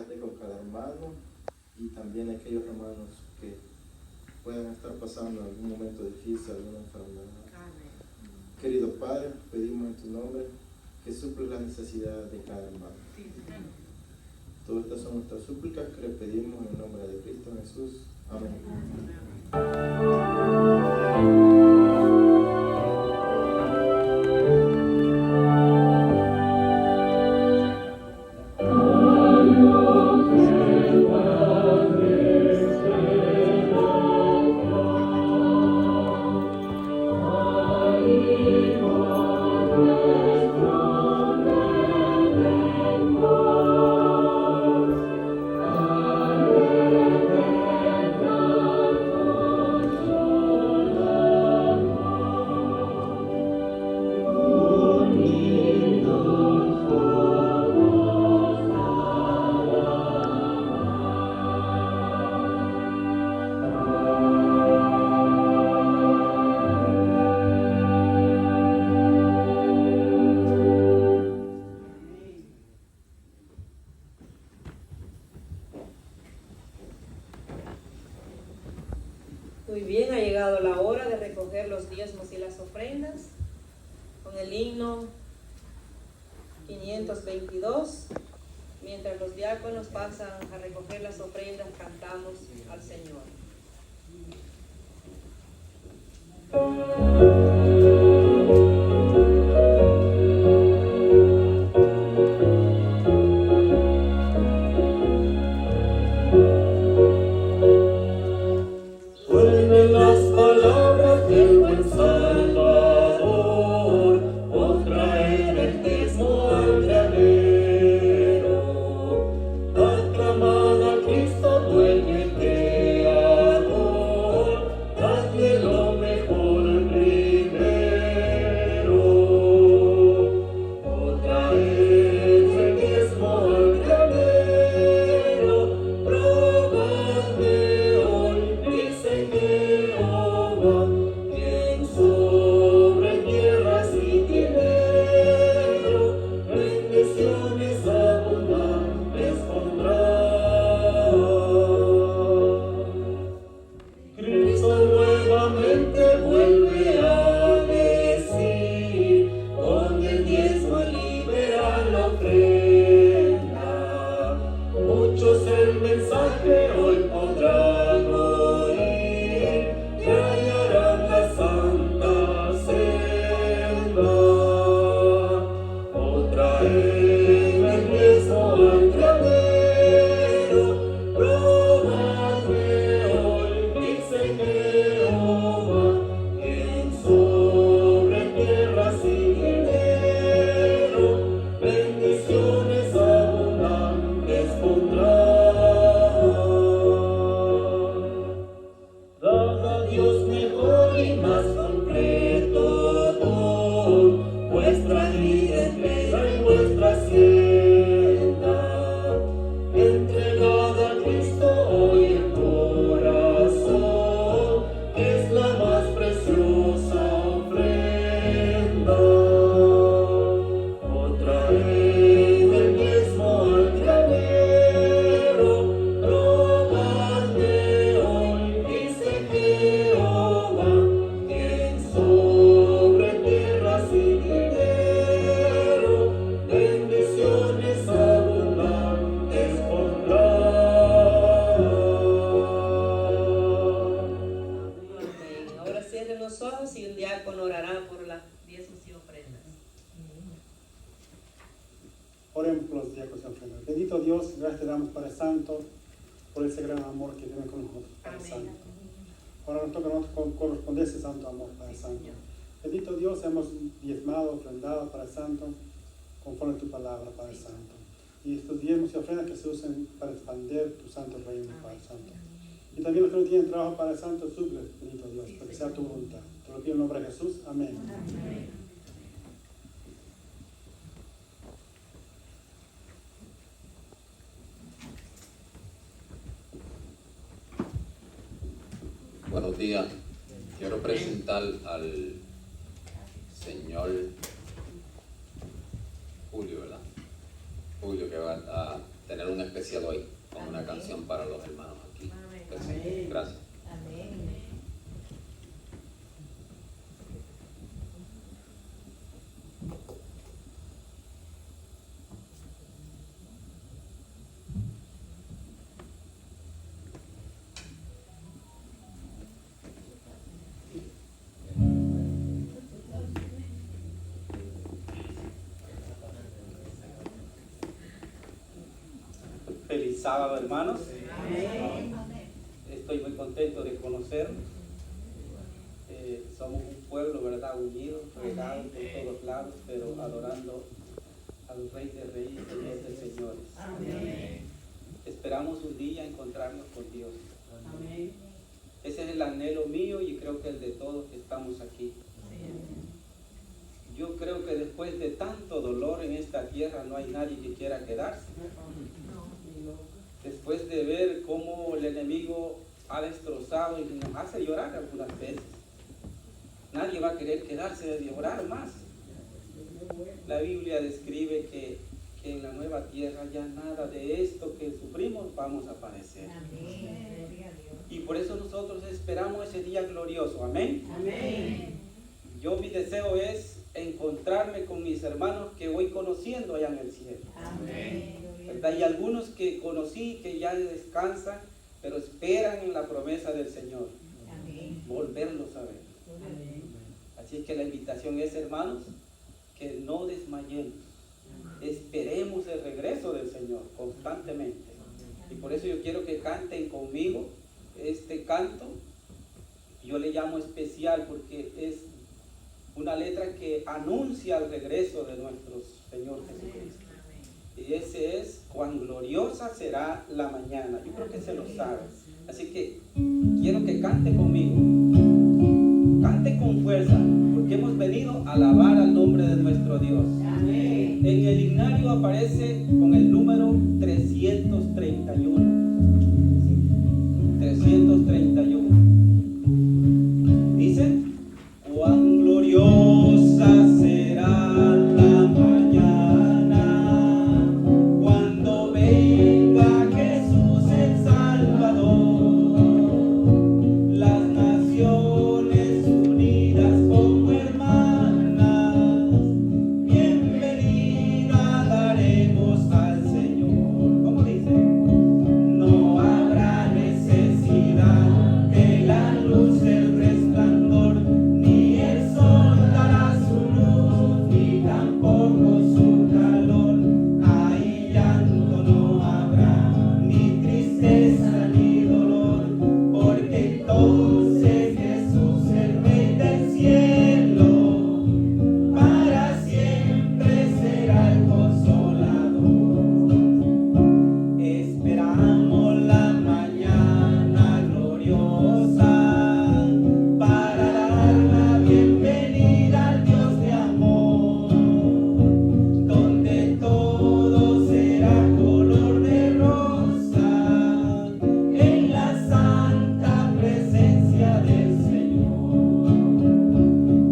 esté con cada hermano y también aquellos hermanos que puedan estar pasando algún momento difícil, alguna enfermedad. Amén. Querido Padre, pedimos en tu nombre que suples las necesidades de cada hermano. Sí. Todas estas son nuestras súplicas que le pedimos en el nombre de Cristo Jesús. Amén. Muy bien, ha llegado la hora de recoger los diezmos y las ofrendas con el himno 522. Mientras los diáconos pasan a recoger las ofrendas, cantamos al Señor. Vuelven las palabras del buen Salvador, por traer el diezmo al granero. Aclamad a Cristo, dueño y creador, dadle lo mejor primero. Por traer el diezmo al granero, probadme hoy, dice Jehová, quien sobre tierras y dinero bendiciones abundantes pondrá. Cristo nuevamente vuelve a decir, con el diezmo liberan la ofrenda. Muchos el mensaje hoy podrán oír, y hallarán la santa senda. Otra en el diezmo al granero, probadme hoy, dice Jehová, quien sobre tierras y dinero bendiciones abundantes pondrá. Dad a Dios mejor y más completo don, vuestra vida entera y vuestra hacienda. Entregad a Cristo hoy el corazón, que es la más preciosa ofrenda. Otra vez el diezmo al granero, probadme hoy, dice Jehová, quien sobre tierras y dinero bendiciones abundantes pondrá. Amén. Ahora cierren los ojos y un diácono orará por las diezmos y ofrendas. Oremos por los diáconos y ofrendas. Bendito Dios, gracias te damos, Padre Santo, por ese gran amor que tienes con nosotros, Padre Amén. Santo. Ahora nos toca a nosotros corresponder ese santo amor, Padre Santo. Bendito Dios, hemos diezmado, ofrendado, Padre Santo, conforme a tu palabra, Padre Santo. Y estos diezmos y ofrendas que se usen para expandir tu santo reino, Padre Santo. Y también los que no tienen trabajo, Padre Santo, suple, bendito Dios, para que sea tu voluntad. Te lo pido en nombre de Jesús. Amén. Buenos días. Quiero presentar al señor Julio, ¿verdad? Julio, que va a tener tener un especial hoy con una canción para los hermanos aquí. Gracias. Feliz sábado, hermanos. Estoy muy contento de conocerlos. Somos un pueblo, ¿verdad? Unido, regado por todos lados, pero adorando al Rey de Reyes y Señor de Señores. Esperamos un día encontrarnos con Dios. Ese es el anhelo mío y creo que el de todos que estamos aquí. Yo creo que después de tanto dolor en esta tierra no hay nadie que quiera quedarse. Después de ver cómo el enemigo ha destrozado y nos hace llorar algunas veces, nadie va a querer quedarse de llorar más. La Biblia describe que en la nueva tierra ya nada de esto que sufrimos vamos a padecer. Y por eso nosotros esperamos ese día glorioso. Amén. Yo mi deseo es encontrarme con mis hermanos que voy conociendo allá en el cielo. ¿Verdad? Y algunos que conocí que ya descansan, pero esperan en la promesa del Señor. Volverlos a ver. Así que la invitación es, hermanos, que no desmayemos. Esperemos el regreso del Señor constantemente. Y por eso yo quiero que canten conmigo este canto. Yo le llamo especial porque es una letra que anuncia el regreso de nuestro Señor Jesucristo. Y ese es: cuán gloriosa será la mañana. Yo creo que se lo saben. Así que quiero que cante conmigo. Cante con fuerza, porque hemos venido a alabar al nombre de nuestro Dios. En el himnario aparece con el número 331. 331. Dice: cuán gloriosa será la mañana cuando venga Jesús el Salvador. Las naciones unidas como hermanas, bienvenida daremos al Señor. ¿Cómo dice? No habrá necesidad de la luz, el resplandor, ni el sol dará su luz, ni tampoco su calor. Ahí llanto no habrá, ni tristeza ni dolor, porque entonces Jesús, el Rey del cielo, para siempre será el consolador. Esperamos la mañana gloriosa para dar la bienvenida al Dios de amor, donde todo será color de rosa en la santa presencia del Señor.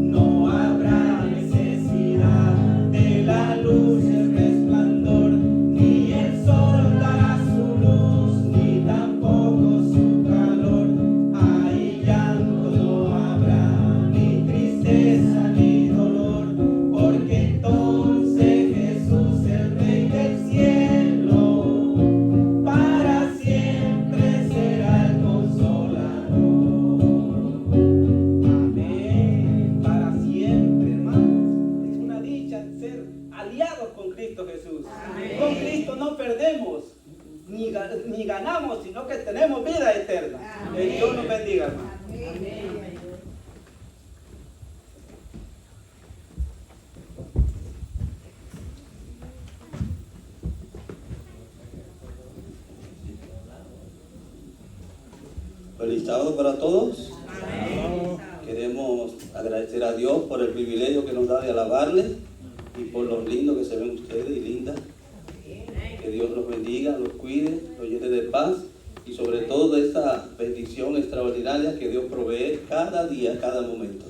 No habrá necesidad de la luz, el resplandor, ni el sol dará su luz, ni tampoco su calor. Ahí llanto no habrá, ni tristeza ni dolor, porque entonces Jesús, el Rey del cielo, para siempre será el consolador. Amén. Para siempre, hermanos. Es una dicha ser aliados con Cristo Jesús. Con Cristo no perdemos ni ganamos, sino que tenemos vida eterna. Que Dios nos bendiga, hermano. Feliz sábado para todos. Queremos agradecer a Dios por el privilegio que nos da de alabarle y por los lindos que se ven ustedes y lindas. Que Dios los bendiga, los cuide, los llene de paz y sobre todo de esa bendición extraordinaria que Dios provee cada día, cada momento.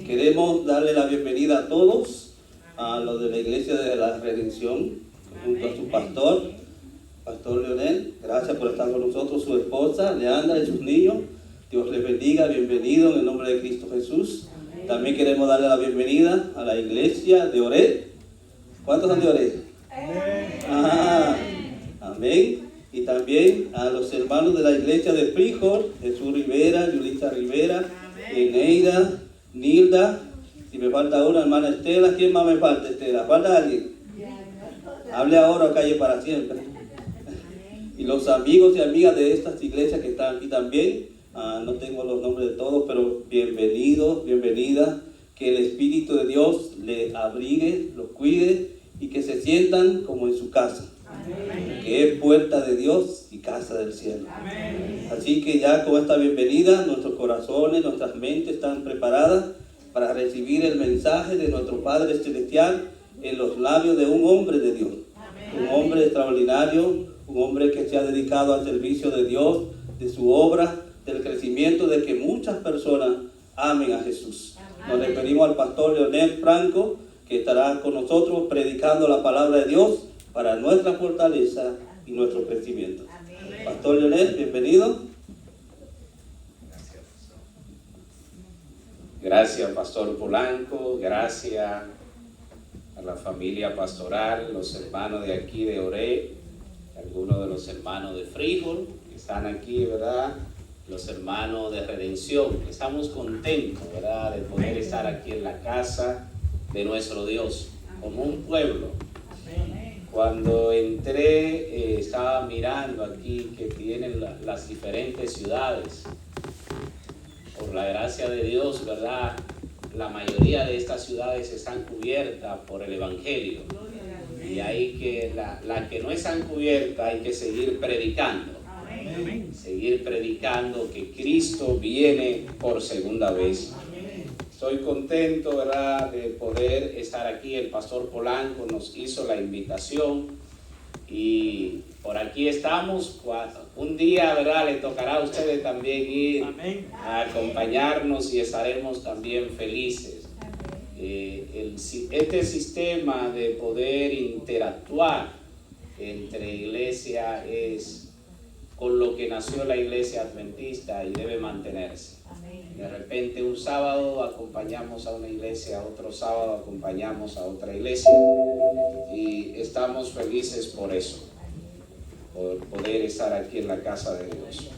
Queremos darle la bienvenida a todos, a los de la Iglesia de la Redención, junto a su pastor Pastor Leonel, gracias por estar con nosotros, su esposa, Leandra y sus niños. Dios les bendiga, bienvenido en el nombre de Cristo Jesús. También queremos darle la bienvenida a la iglesia de Oré. ¿Cuántos son de Oré? Amén. Y también a los hermanos de la iglesia de Frijol, Jesús Rivera, Yulisa Rivera, Eneida, Nilda. Si me falta una, hermana Estela. ¿Quién más me falta, Estela? ¿Falta alguien? Hable ahora o calle para siempre. Y los amigos y amigas de estas iglesias que están aquí también. No tengo los nombres de todos, pero bienvenidos, bienvenidas. Que el Espíritu de Dios les abrigue, los cuide y que se sientan como en su casa. Que es puerta de Dios y casa del cielo. Así que ya con esta bienvenida, nuestros corazones, nuestras mentes están preparadas para recibir el mensaje de nuestro Padre Celestial en los labios de un hombre de Dios. Un hombre extraordinario, un hombre que se ha dedicado al servicio de Dios, de su obra, del crecimiento, de que muchas personas amen a Jesús. Nos referimos al pastor Leonel Franco, que estará con nosotros predicando la palabra de Dios para nuestra fortaleza y nuestro crecimiento. Pastor Leonel, bienvenido. Gracias, Pastor Polanco. Gracias a la familia pastoral, los hermanos de aquí de Oré, algunos de los hermanos de Frijol que están aquí, ¿verdad? Los hermanos de Redención. Estamos contentos, ¿verdad?, de poder estar aquí en la casa de nuestro Dios, como un pueblo. Cuando entré, estaba mirando aquí que tienen las diferentes ciudades. Por la gracia de Dios, ¿verdad?, la mayoría de estas ciudades están cubiertas por el Evangelio. Y hay que, la que no están cubiertas, hay que seguir predicando. Seguir predicando que Cristo viene por segunda vez. Estoy contento, ¿verdad?, de poder estar aquí. El pastor Polanco nos hizo la invitación y por aquí estamos. Un día, ¿verdad?, le tocará a ustedes también ir a acompañarnos y estaremos también felices. Este sistema de poder interactuar entre iglesia es con lo que nació la iglesia adventista y debe mantenerse. De repente un sábado acompañamos a una iglesia, otro sábado acompañamos a otra iglesia y estamos felices por eso, por poder estar aquí en la casa de Dios.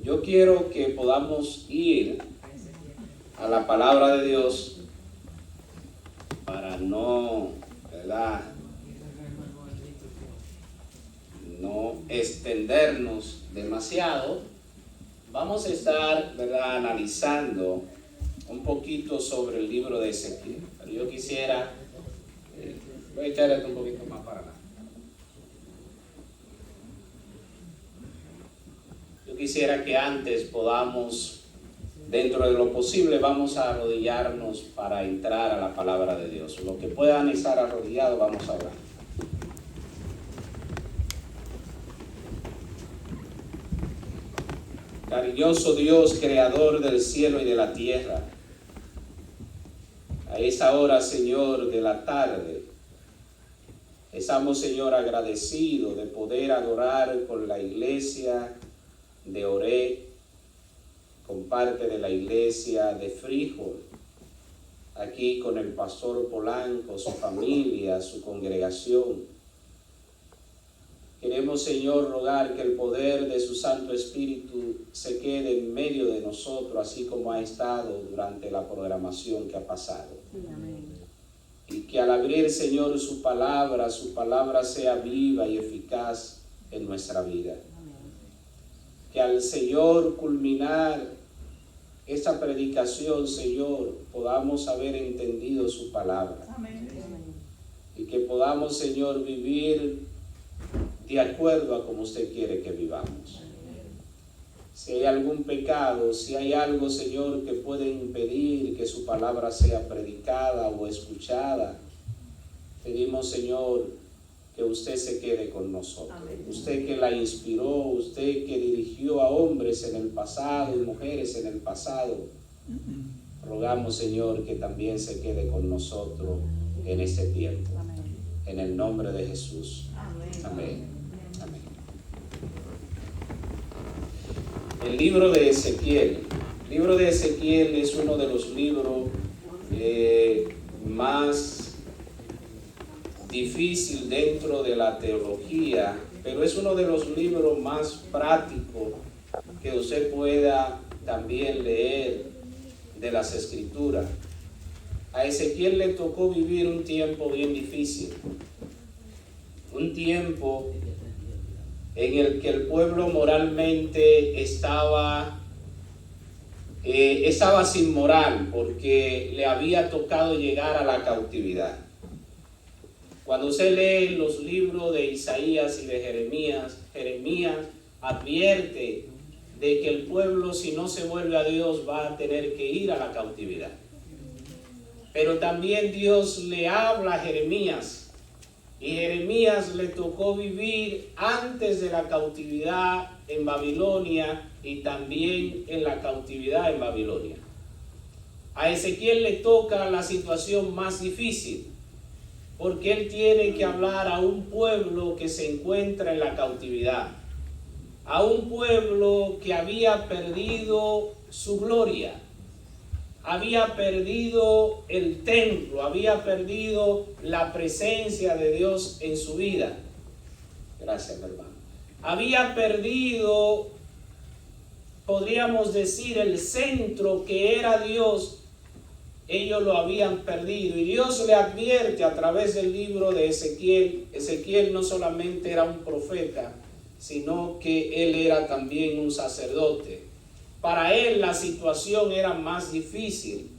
Yo quiero que podamos ir a la palabra de Dios para no, ¿verdad?, no extendernos demasiado. Vamos a estar, ¿verdad?, analizando un poquito sobre el libro de Ezequiel. Pero yo quisiera, voy a echar esto un poquito más para acá. Yo quisiera que antes podamos, dentro de lo posible, vamos a arrodillarnos para entrar a la palabra de Dios. Los que puedan estar arrodillados, vamos a orar. Cariñoso Dios, creador del cielo y de la tierra, a esa hora, Señor, de la tarde, estamos, Señor, agradecidos de poder adorar con la iglesia de Oré, con parte de la iglesia de Frijol, aquí con el pastor Polanco, su familia, su congregación. Queremos, Señor, rogar que el poder de su Santo Espíritu se quede en medio de nosotros, así como ha estado durante la programación que ha pasado. Amén. Y que al abrir, Señor, su palabra sea viva y eficaz en nuestra vida. Amén. Que al Señor culminar esta predicación, Señor, podamos haber entendido su palabra. Amén. Y que podamos, Señor, vivir de acuerdo a como usted quiere que vivamos. Si hay algún pecado, si hay algo, Señor, que puede impedir que su palabra sea predicada o escuchada, pedimos, Señor, que usted se quede con nosotros. Amén. Usted que la inspiró, usted que dirigió a hombres en el pasado y mujeres en el pasado, rogamos, Señor, que también se quede con nosotros en este tiempo. Amén. En el nombre de Jesús. Amén. Amén. el libro de Ezequiel. El libro de Ezequiel es uno de los libros más difícil dentro de la teología, pero es uno de los libros más prácticos que usted pueda también leer de las Escrituras. A Ezequiel le tocó vivir un tiempo bien difícil, un tiempo en el que el pueblo moralmente estaba sin moral, porque le había tocado llegar a la cautividad. Cuando usted lee los libros de Isaías y de Jeremías, Jeremías advierte de que el pueblo, si no se vuelve a Dios, va a tener que ir a la cautividad. Pero también Dios le habla a Jeremías, y Jeremías le tocó vivir antes de la cautividad en Babilonia y también en la cautividad en Babilonia. A Ezequiel le toca la situación más difícil, porque él tiene que hablar a un pueblo que se encuentra en la cautividad, a un pueblo que había perdido su gloria, había perdido el templo, había perdido la presencia de Dios en su vida. Gracias, hermano. Había perdido, podríamos decir, el centro que era Dios. Ellos lo habían perdido, y Dios le advierte a través del libro de Ezequiel. Ezequiel no solamente era un profeta, sino que él era también un sacerdote. Para él la situación era más difícil,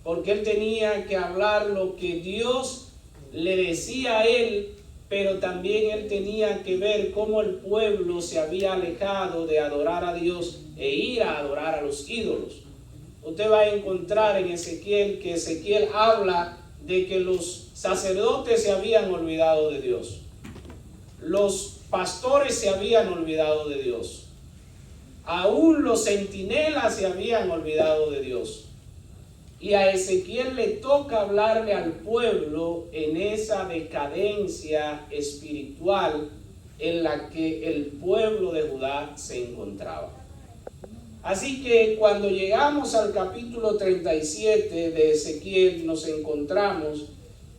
porque él tenía que hablar lo que Dios le decía a él, pero también él tenía que ver cómo el pueblo se había alejado de adorar a Dios e ir a adorar a los ídolos. Usted va a encontrar en Ezequiel que Ezequiel habla de que los sacerdotes se habían olvidado de Dios. Los pastores se habían olvidado de Dios. Aún los centinelas se habían olvidado de Dios. Y a Ezequiel le toca hablarle al pueblo en esa decadencia espiritual en la que el pueblo de Judá se encontraba. Así que cuando llegamos al capítulo 37 de Ezequiel, nos encontramos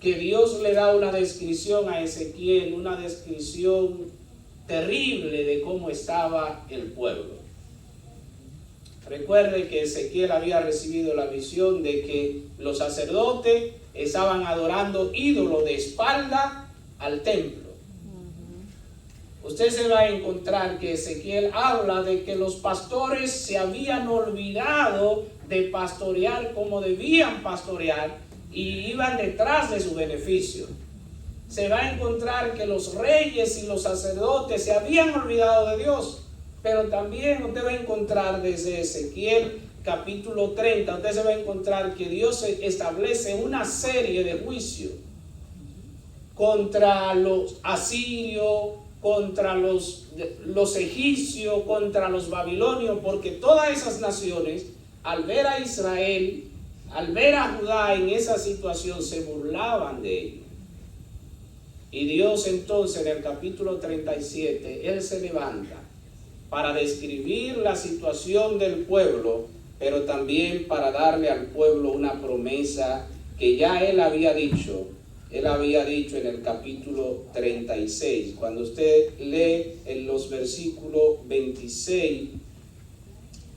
que Dios le da una descripción a Ezequiel, una descripción terrible de cómo estaba el pueblo. Recuerde que Ezequiel había recibido la visión de que los sacerdotes estaban adorando ídolos de espalda al templo. Usted se va a encontrar que Ezequiel habla de que los pastores se habían olvidado de pastorear como debían pastorear y iban detrás de su beneficio. Se va a encontrar que los reyes y los sacerdotes se habían olvidado de Dios. Pero también usted va a encontrar desde Ezequiel capítulo 30, usted se va a encontrar que Dios establece una serie de juicios contra los asirios, contra los egipcios, contra los babilonios, porque todas esas naciones, al ver a Israel, al ver a Judá en esa situación, se burlaban de ellos. Y Dios entonces en el capítulo 37, Él se levanta para describir la situación del pueblo, pero también para darle al pueblo una promesa que ya Él había dicho en el capítulo 36. Cuando usted lee en los versículos 26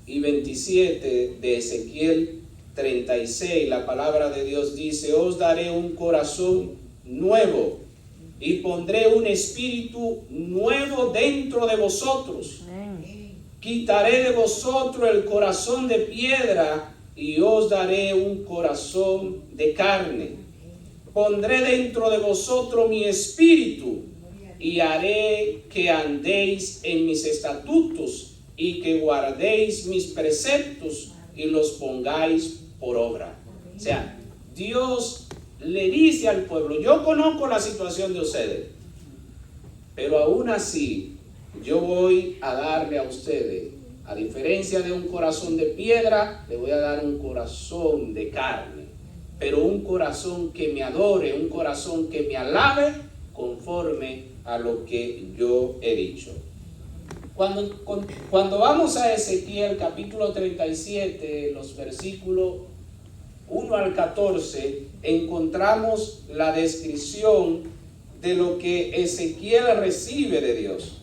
y 27 de Ezequiel 36, la palabra de Dios dice: os daré un corazón nuevo y pondré un espíritu nuevo dentro de vosotros. Quitaré de vosotros el corazón de piedra y os daré un corazón de carne. Pondré dentro de vosotros mi espíritu y haré que andéis en mis estatutos y que guardéis mis preceptos y los pongáis por obra. O sea, Dios le dice al pueblo: yo conozco la situación de ustedes, pero aún así yo voy a darle a ustedes, a diferencia de un corazón de piedra, le voy a dar un corazón de carne, pero un corazón que me adore, un corazón que me alabe conforme a lo que yo he dicho. Cuando vamos a Ezequiel capítulo 37, los versículos 1 al 14, encontramos la descripción de lo que Ezequiel recibe de Dios.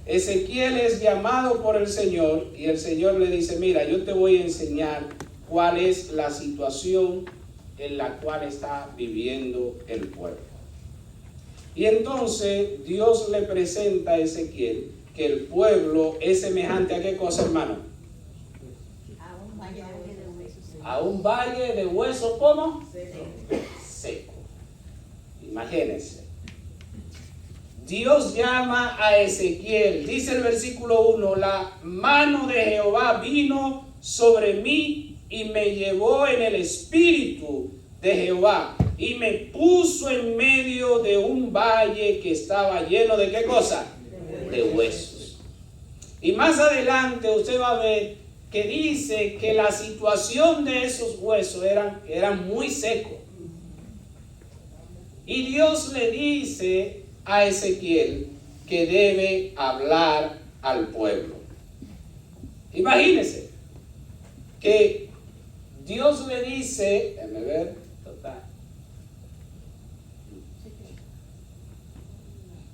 Ezequiel es llamado por el Señor y el Señor le dice, mira, yo te voy a enseñar cuál es la situación en la cual está viviendo el pueblo. Y entonces Dios le presenta a Ezequiel que el pueblo es semejante a qué cosa, hermano. A un valle de hueso, ¿cómo? Seco. Imagínense. Dios llama a Ezequiel, dice el versículo 1, la mano de Jehová vino sobre mí y me llevó en el espíritu de Jehová y me puso en medio de un valle que estaba lleno de ¿qué cosa? De huesos. Y más adelante usted va a ver que dice que la situación de esos huesos eran muy secos. Y Dios le dice a Ezequiel que debe hablar al pueblo. Imagínense que Dios le dice, déjame ver,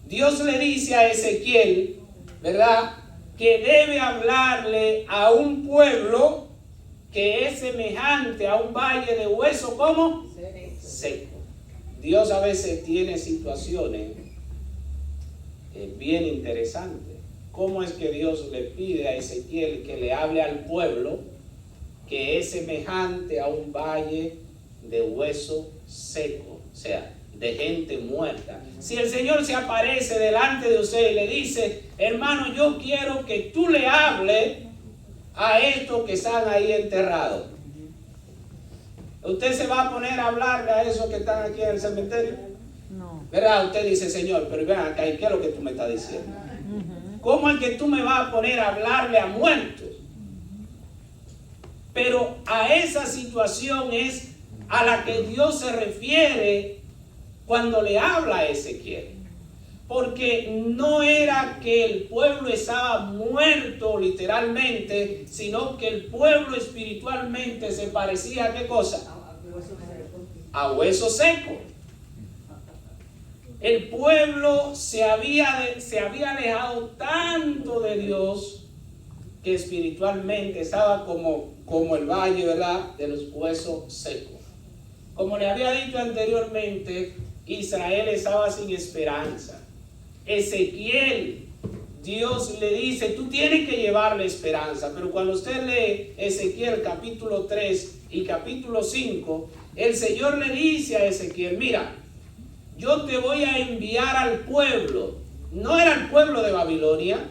Dios le dice a Ezequiel, ¿verdad?, que debe hablarle a un pueblo que es semejante a un valle de hueso, ¿cómo? Seco. Dios a veces tiene situaciones bien interesantes. ¿Cómo es que Dios le pide a Ezequiel que le hable al pueblo que es semejante a un valle de hueso seco? O sea, de gente muerta. Si el Señor se aparece delante de usted y le dice, hermano, yo quiero que tú le hables a estos que están ahí enterrados, ¿usted se va a poner a hablarle a esos que están aquí en el cementerio? No. ¿Verdad? Usted dice, Señor, pero vean acá, ¿qué es lo que tú me estás diciendo? ¿Cómo es que tú me vas a poner a hablarle a muertos? Pero a esa situación es a la que Dios se refiere cuando le habla a Ezequiel. Porque no era que el pueblo estaba muerto literalmente, sino que el pueblo espiritualmente se parecía a ¿qué cosa? A hueso seco. El pueblo se había alejado tanto de Dios que espiritualmente estaba como el valle, ¿verdad?, de los huesos secos. Como le había dicho anteriormente, Israel estaba sin esperanza. Ezequiel, Dios le dice, tú tienes que llevarle esperanza. Pero cuando usted lee Ezequiel capítulo 3 y capítulo 5, el Señor le dice a Ezequiel, mira, yo te voy a enviar al pueblo. No era el pueblo de Babilonia,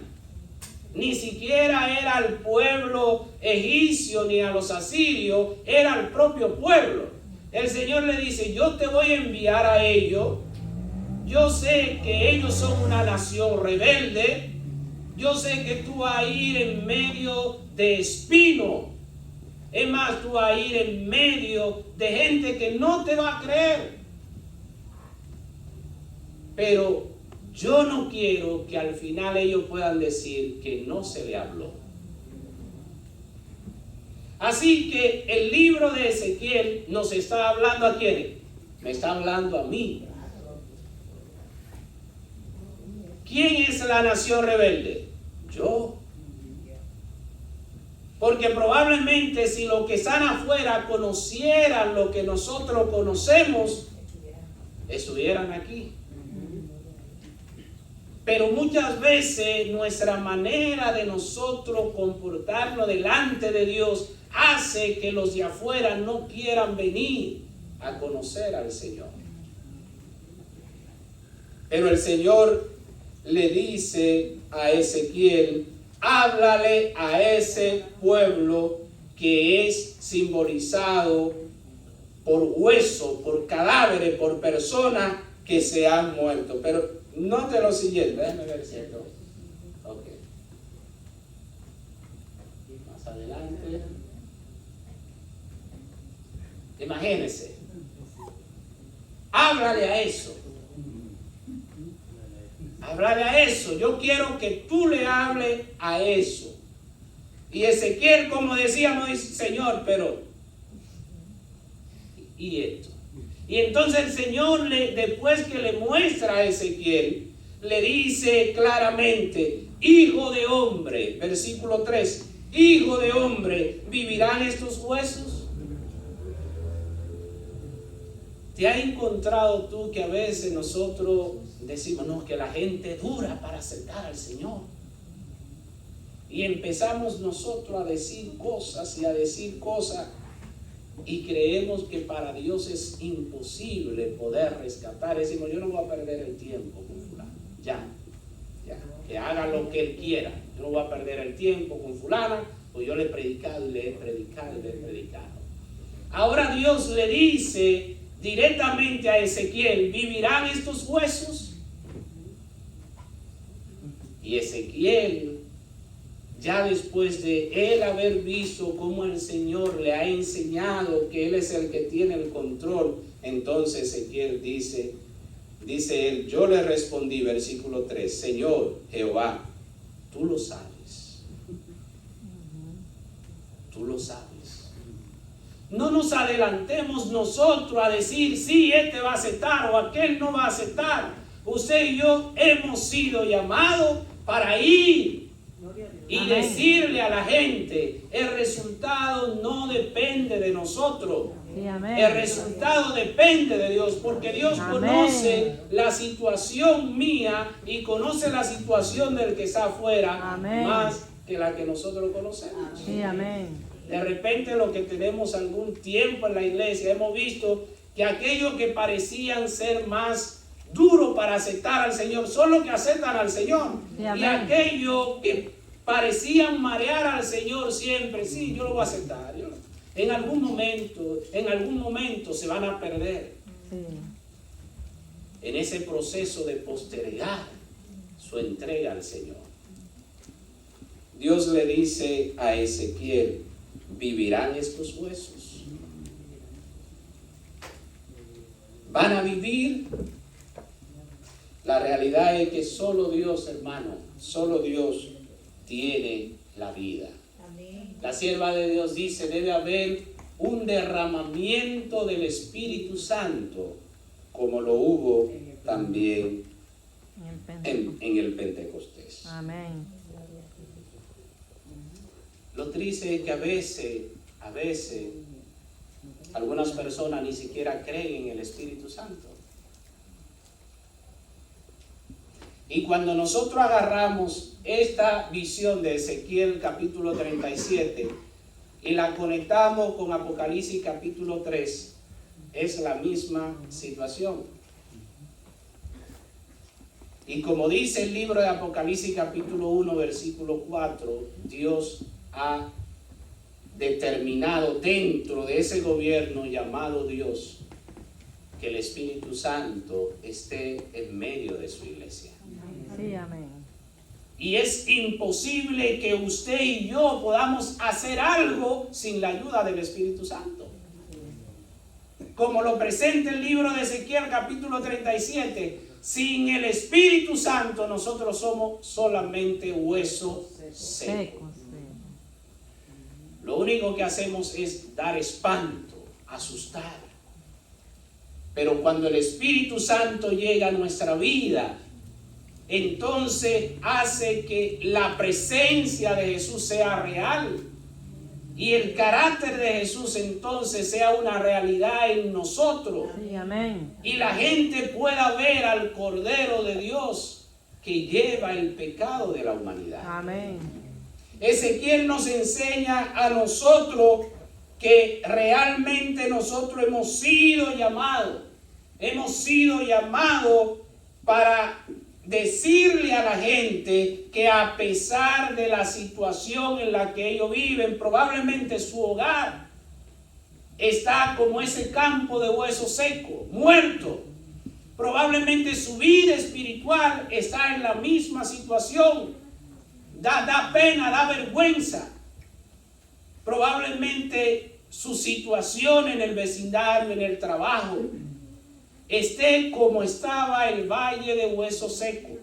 ni siquiera era el pueblo egipcio ni a los asirios, era el propio pueblo. El Señor le dice, yo te voy a enviar a ellos. Yo sé que ellos son una nación rebelde. Yo sé que tú vas a ir en medio de espinos. Es más, tú vas a ir en medio de gente que no te va a creer. Pero yo no quiero que al final ellos puedan decir que no se le habló. Así que el libro de Ezequiel nos está hablando ¿a quién? Me está hablando a mí. ¿Quién es la nación rebelde? Yo. Porque probablemente si los que están afuera conocieran lo que nosotros conocemos, estuvieran aquí. Pero muchas veces nuestra manera de nosotros comportarnos delante de Dios hace que los de afuera no quieran venir a conocer al Señor. Pero el Señor le dice a Ezequiel, háblale a ese pueblo que es simbolizado por hueso, por cadáveres, por personas que se han muerto. Pero note lo siguiente, déjame ver si esto. Ok. Más adelante. Imagínense. Háblale a eso. Háblale a eso. Yo quiero que tú le hables a eso. Y Ezequiel, como decíamos, dice, Señor, pero ¿y esto? Y entonces el Señor, después que le muestra a Ezequiel, le dice claramente, hijo de hombre, versículo 3, hijo de hombre, ¿vivirán estos huesos? ¿Te has encontrado tú que a veces nosotros decimos, no, que la gente dura para aceptar al Señor? Y empezamos nosotros a decir cosas y creemos que para Dios es imposible poder rescatar. Decimos, yo no voy a perder el tiempo con fulano. Ya, que haga lo que él quiera. Yo no voy a perder el tiempo con fulana, pues yo le he predicado y le he predicado y le he predicado. Ahora Dios le dice directamente a Ezequiel, ¿vivirán estos huesos? Y Ezequiel, ya después de él haber visto cómo el Señor le ha enseñado que Él es el que tiene el control, entonces Ezequiel dice él, yo le respondí, versículo 3, Señor Jehová, tú lo sabes. Tú lo sabes. No nos adelantemos nosotros a decir, sí, este va a aceptar o aquel no va a aceptar. Usted y yo hemos sido llamados para ir y Amén. Decirle a la gente, el resultado no depende de nosotros. Sí, amén. El resultado depende de Dios, porque Dios Amén. conoce la situación mía y conoce la situación del que está afuera. Amén. Más que la que nosotros conocemos. Sí, amén. De repente, lo que tenemos algún tiempo en la iglesia, hemos visto que aquellos que parecían ser más duros para aceptar al Señor son los que aceptan al Señor. Sí, Y amén. aquellos que parecían marear al Señor siempre, sí, yo lo voy a aceptar. En algún momento se van a perder Sí. en ese proceso de postergar su entrega al Señor. Dios le dice a Ezequiel, ¿vivirán estos huesos? ¿Van a vivir? La realidad es que solo Dios, hermano, solo Dios tiene la vida. La sierva de Dios dice, debe haber un derramamiento del Espíritu Santo, como lo hubo también en el Pentecostés. Amén. Lo triste es que a veces, algunas personas ni siquiera creen en el Espíritu Santo. Y cuando nosotros agarramos esta visión de Ezequiel capítulo 37 y la conectamos con Apocalipsis capítulo 3, es la misma situación. Y como dice el libro de Apocalipsis capítulo 1 versículo 4, Dios ha determinado dentro de ese gobierno llamado Dios que el Espíritu Santo esté en medio de su iglesia. Sí, amén. Y es imposible que usted y yo podamos hacer algo sin la ayuda del Espíritu Santo. Como lo presenta el libro de Ezequiel capítulo 37, sin el Espíritu Santo nosotros somos solamente hueso seco. Secos. Lo único que hacemos es dar espanto, asustar. Pero cuando el Espíritu Santo llega a nuestra vida, entonces hace que la presencia de Jesús sea real y el carácter de Jesús entonces sea una realidad en nosotros. Sí, amén. Y la gente pueda ver al Cordero de Dios que lleva el pecado de la humanidad. Amén. Ezequiel nos enseña a nosotros que realmente nosotros hemos sido llamados para decirle a la gente que a pesar de la situación en la que ellos viven, probablemente su hogar está como ese campo de hueso seco, muerto. Probablemente su vida espiritual está en la misma situación. Da pena, da vergüenza. Probablemente su situación en el vecindario, en el trabajo, esté como estaba el valle de hueso seco.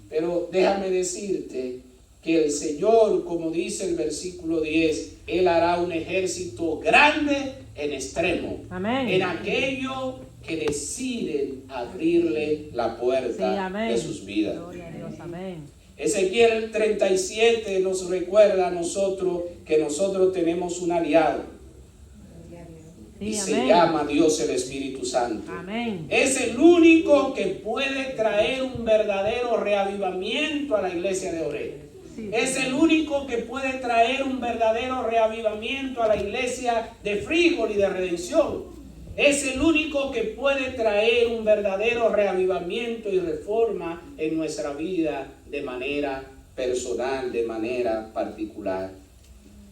Pero déjame decirte que el Señor, como dice el versículo 10, Él hará un ejército grande en extremo. Amén. En aquello que deciden abrirle la puerta Sí, amén. de sus vidas. Gloria a Dios. Amén. Ezequiel 37 nos recuerda a nosotros que nosotros tenemos un aliado. Y Sí, se amén. llama Dios el Espíritu Santo. Amén. Es el único que puede traer un verdadero reavivamiento a la iglesia de Oré. Sí. Es el único que puede traer un verdadero reavivamiento a la iglesia de Fríjol y de Redención. Es el único que puede traer un verdadero reavivamiento y reforma en nuestra vida de manera personal, de manera particular.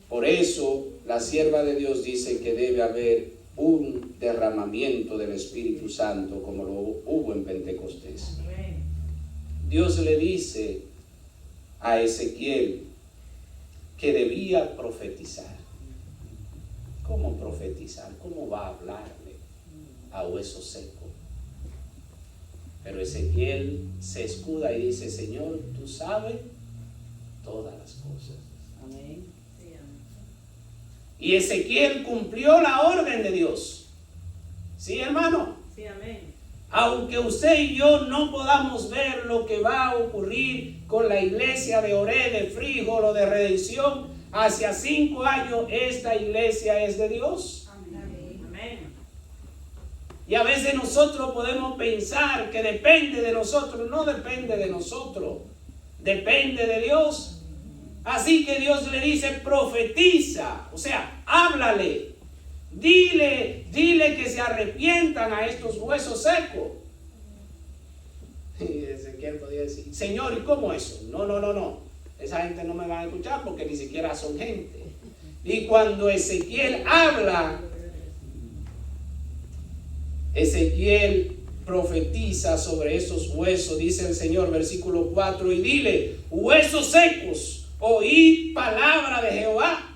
Por eso la sierva de Dios dice que debe haber un derramamiento del Espíritu Santo como lo hubo en Pentecostés. Dios le dice a Ezequiel que debía profetizar. ¿Cómo profetizar? ¿Cómo va a hablarle a hueso seco? Pero Ezequiel se escuda y dice: Señor, tú sabes todas las cosas. Amén. Y Ezequiel cumplió la orden de Dios. ¿Sí, hermano? Sí, amén. Aunque usted y yo no podamos ver lo que va a ocurrir con la iglesia de Oré, de Fríjol o de Redención, hacia 5 años esta iglesia es de Dios. Amén. Y a veces nosotros podemos pensar que depende de nosotros. No depende de nosotros, depende de Dios. Así que Dios le dice: profetiza, o sea, háblale, dile que se arrepientan a estos huesos secos. Y Ezequiel podía decir: Señor, ¿y cómo eso? No, esa gente no me va a escuchar porque ni siquiera son gente. Y cuando Ezequiel habla, Ezequiel profetiza sobre esos huesos, dice el Señor, versículo 4, y dile: huesos secos, oíd palabra de Jehová.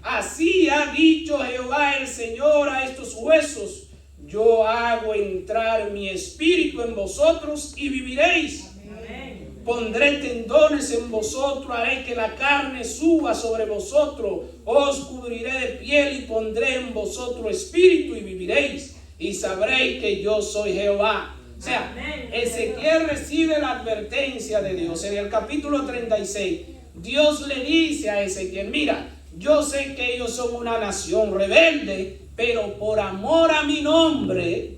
Así ha dicho Jehová el Señor a estos huesos: yo hago entrar mi espíritu en vosotros y viviréis. Amén. Pondré tendones en vosotros, haré que la carne suba sobre vosotros, os cubriré de piel y pondré en vosotros espíritu y viviréis, y sabréis que yo soy Jehová. O sea, Amén. Ezequiel recibe la advertencia de Dios. En el capítulo 36, Dios le dice a Ezequiel: mira, yo sé que ellos son una nación rebelde, pero por amor a mi nombre,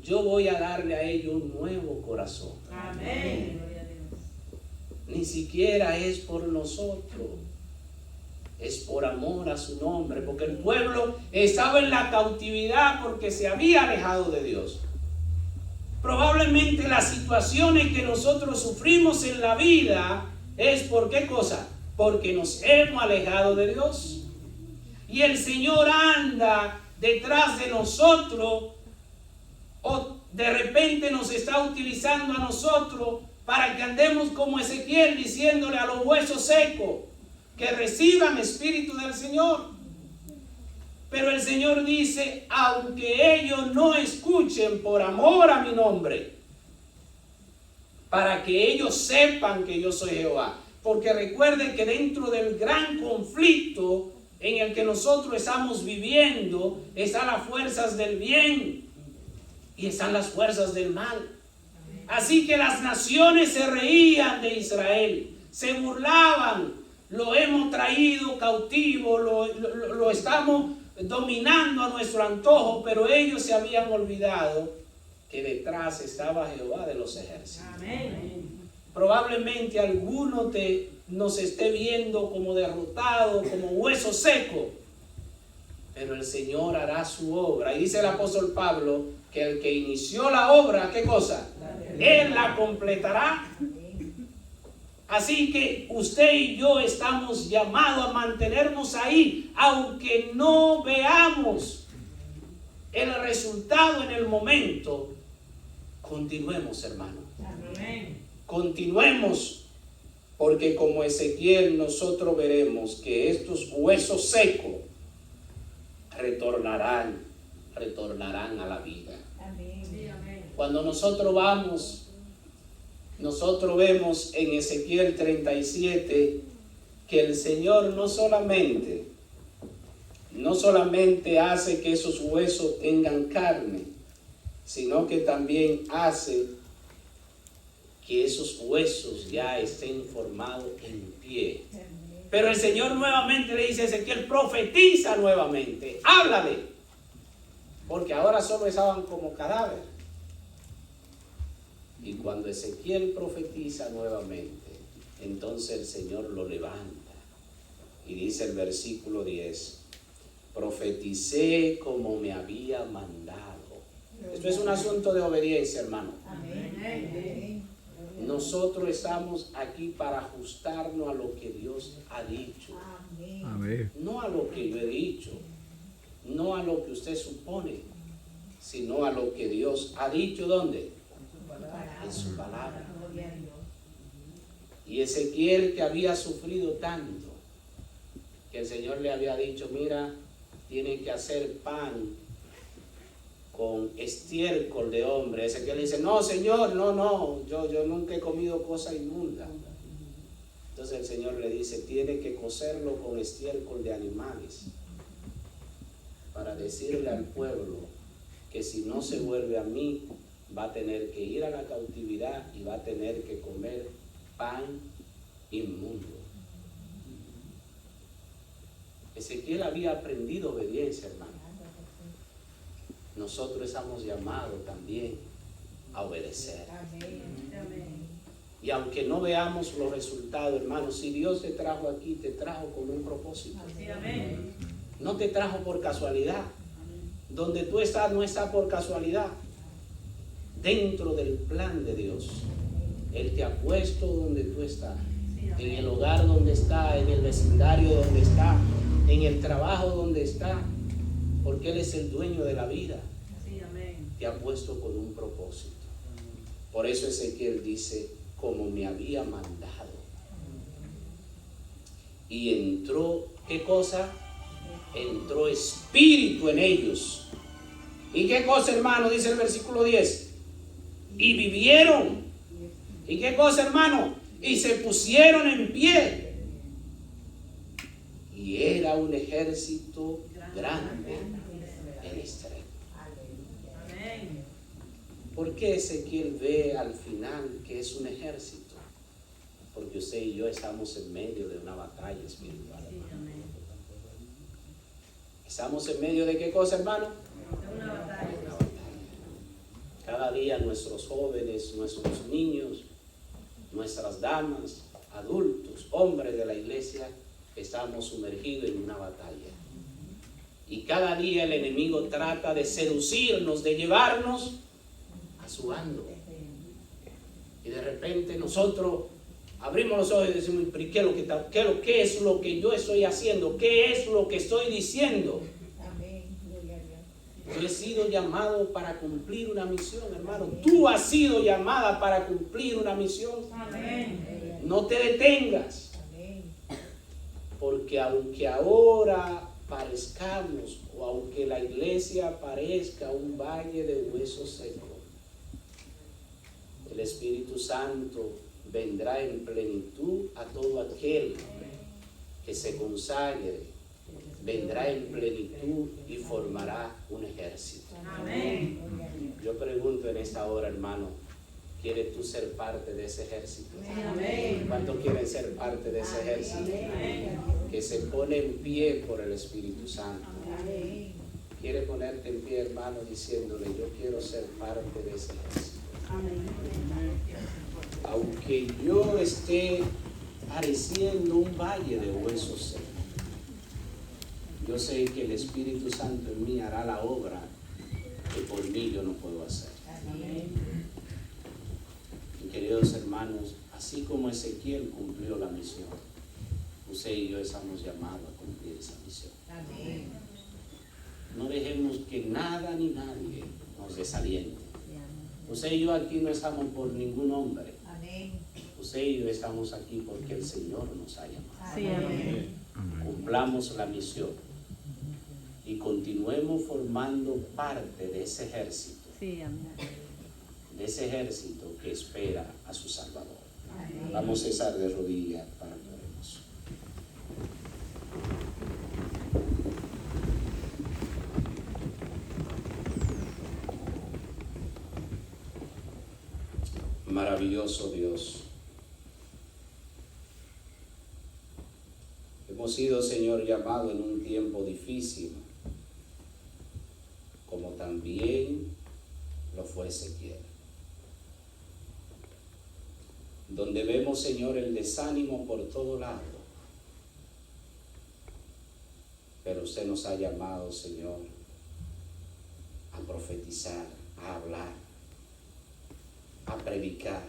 yo voy a darle a ellos un nuevo corazón. Amén. Ni siquiera es por nosotros, es por amor a su nombre, porque el pueblo estaba en la cautividad porque se había alejado de Dios. Probablemente las situaciones que nosotros sufrimos en la vida es ¿por qué cosa? Porque nos hemos alejado de Dios. Y el Señor anda detrás de nosotros, o de repente nos está utilizando a nosotros para que andemos como Ezequiel, diciéndole a los huesos secos que reciban espíritu del Señor. Pero el Señor dice: aunque ellos no escuchen, por amor a mi nombre, para que ellos sepan que yo soy Jehová. Porque recuerden que dentro del gran conflicto en el que nosotros estamos viviendo, están las fuerzas del bien y están las fuerzas del mal. Así que las naciones se reían de Israel, se burlaban: lo hemos traído cautivo, lo estamos dominando a nuestro antojo, pero ellos se habían olvidado que detrás estaba Jehová de los ejércitos. Amén. Probablemente alguno nos esté viendo como derrotado, como hueso seco, pero el Señor hará su obra. Y dice el apóstol Pablo que el que inició la obra, ¿qué cosa? Él la completará. Así que usted y yo estamos llamados a mantenernos ahí, aunque no veamos el resultado en el momento. Continuemos, hermano. Amén. Continuemos, porque como Ezequiel nosotros veremos que estos huesos secos retornarán a la vida. Amén. Cuando nosotros vamos nosotros vemos en Ezequiel 37 que el Señor no solamente hace que esos huesos tengan carne, sino que también hace que esos huesos ya estén formados en pie. Pero el Señor nuevamente le dice a Ezequiel, profetiza nuevamente, háblale, porque ahora solo estaban como cadáveres. Y cuando Ezequiel profetiza nuevamente, entonces el Señor lo levanta. Y dice el versículo 10, profeticé como me había mandado. Esto es un asunto de obediencia, hermano. Amén. Nosotros estamos aquí para ajustarnos a lo que Dios ha dicho. Amén. No a lo que yo he dicho, no a lo que usted supone, sino a lo que Dios ha dicho. ¿Dónde? En su palabra. Y Ezequiel, que había sufrido tanto, que el Señor le había dicho, mira, tienen que hacer pan con estiércol de hombre. Ezequiel dice, no, Señor, no, yo nunca he comido cosa inmunda. Entonces el Señor le dice, tiene que cocerlo con estiércol de animales, para decirle al pueblo que si no se vuelve a mí, va a tener que ir a la cautividad y va a tener que comer pan inmundo. Ezequiel había aprendido obediencia, hermano. Nosotros estamos llamados también a obedecer. Y aunque no veamos los resultados, hermano, si Dios te trajo aquí, te trajo con un propósito. No te trajo por casualidad. Donde tú estás no está por casualidad. Dentro del plan de Dios, Él te ha puesto donde tú estás, en el hogar donde está, en el vecindario donde está, en el trabajo donde está, porque Él es el dueño de la vida. Te ha puesto con un propósito. Por eso Ezequiel dice, como me había mandado. Y entró, ¿qué cosa? Entró espíritu en ellos. ¿Y qué cosa, hermano? Dice el versículo 10. Y vivieron. ¿Y qué cosa, hermano? Y se pusieron en pie. Y era un ejército grande en extremo. ¿Por qué Ezequiel ve al final que es un ejército? Porque usted y yo estamos en medio de una batalla espiritual. ¿Estamos en medio de qué cosa, hermano? De una batalla. Cada día nuestros jóvenes, nuestros niños, nuestras damas, adultos, hombres de la iglesia, estamos sumergidos en una batalla. Y cada día el enemigo trata de seducirnos, de llevarnos a su bando. Y de repente nosotros abrimos los ojos y decimos, ¿qué es lo que yo estoy haciendo? ¿Qué es lo que estoy diciendo? Yo he sido llamado para cumplir una misión, hermano. Tú has sido llamada para cumplir una misión. No te detengas. Porque aunque ahora parezcamos, o aunque la iglesia parezca un valle de huesos secos, el Espíritu Santo vendrá en plenitud a todo aquel que se consagre, vendrá en plenitud y formará un ejército. Amén. Yo pregunto en esta hora, hermano, ¿quieres tú ser parte de ese ejército? Amén. ¿Cuántos quieren ser parte de ese ejército? Amén. Que se pone en pie por el Espíritu Santo. Amén. ¿Quiere ponerte en pie, hermano, diciéndole, yo quiero ser parte de ese ejército? Amén. Aunque yo esté pareciendo un valle de huesos secos, yo sé que el Espíritu Santo en mí hará la obra que por mí yo no puedo hacer. Amén. Y queridos hermanos, así como Ezequiel cumplió la misión, usted y yo estamos llamados a cumplir esa misión. Amén. No dejemos que nada ni nadie nos desaliente. Usted y yo aquí no estamos por ningún hombre. Amén. Usted y yo estamos aquí porque el Señor nos ha llamado. Sí, amén. Cumplamos la misión y continuemos formando parte de ese ejército. Sí, amén. de ese ejército que espera a su Salvador. Vamos a cesar de rodillas para que oremos. Maravilloso Dios. Hemos sido, Señor, llamados en un tiempo difícil, como también lo fue Ezequiel, donde vemos, Señor, el desánimo por todo lado. Pero usted nos ha llamado, Señor, a profetizar, a hablar, a predicar,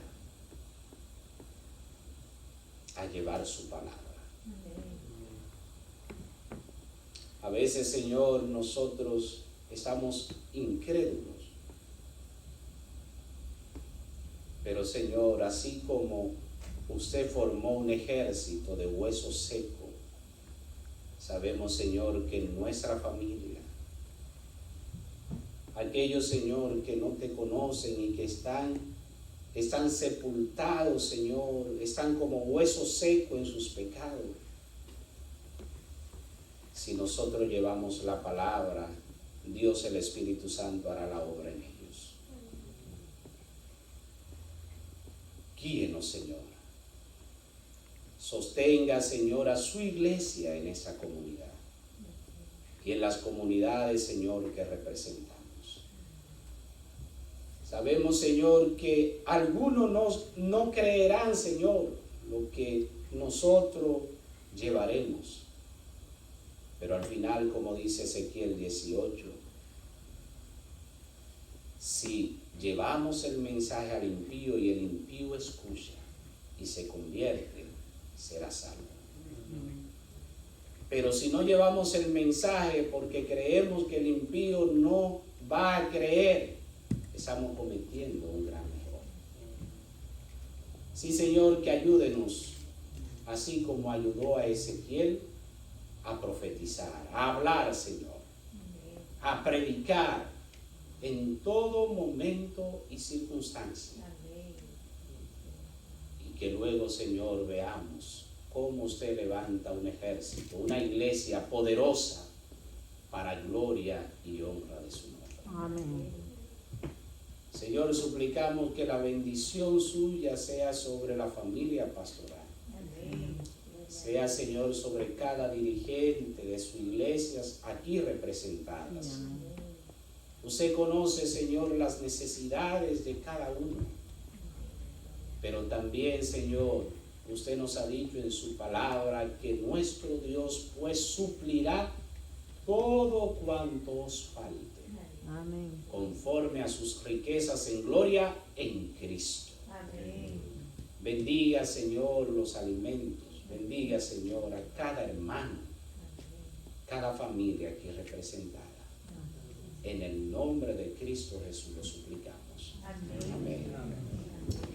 a llevar su palabra. A veces, Señor, nosotros estamos incrédulos. Pero, Señor, así como usted formó un ejército de huesos secos, sabemos, Señor, que en nuestra familia, aquellos, Señor, que no te conocen y que están sepultados, Señor, están como huesos secos en sus pecados. Si nosotros llevamos la palabra, Dios, el Espíritu Santo, hará la obra en ellos. Guíenos, Señor. Sostenga, Señor, a su iglesia en esa comunidad y en las comunidades, Señor, que representamos. Sabemos, Señor, que algunos no creerán, Señor, lo que nosotros llevaremos. Pero al final, como dice Ezequiel 18, si llevamos el mensaje al impío y el impío escucha y se convierte, será salvo. Pero si no llevamos el mensaje porque creemos que el impío no va a creer, estamos cometiendo un gran error. Sí, Señor, que ayúdenos, así como ayudó a Ezequiel, a profetizar, a hablar, Señor, a predicar en todo momento y circunstancia. Y que luego, Señor, veamos cómo usted levanta un ejército, una iglesia poderosa para gloria y honra de su nombre. Amén. Señor, suplicamos que la bendición suya sea sobre la familia pastoral. Sea, Señor, sobre cada dirigente de sus iglesias aquí representadas. Usted conoce, Señor, las necesidades de cada uno. Pero también, Señor, usted nos ha dicho en su palabra que nuestro Dios pues suplirá todo cuanto os falte. Amén. Conforme a sus riquezas en gloria en Cristo. Amén. Bendiga, Señor, los alimentos. Bendiga, Señor, a cada hermano, cada familia aquí representada. En el nombre de Cristo Jesús lo suplicamos. Amén. Amén.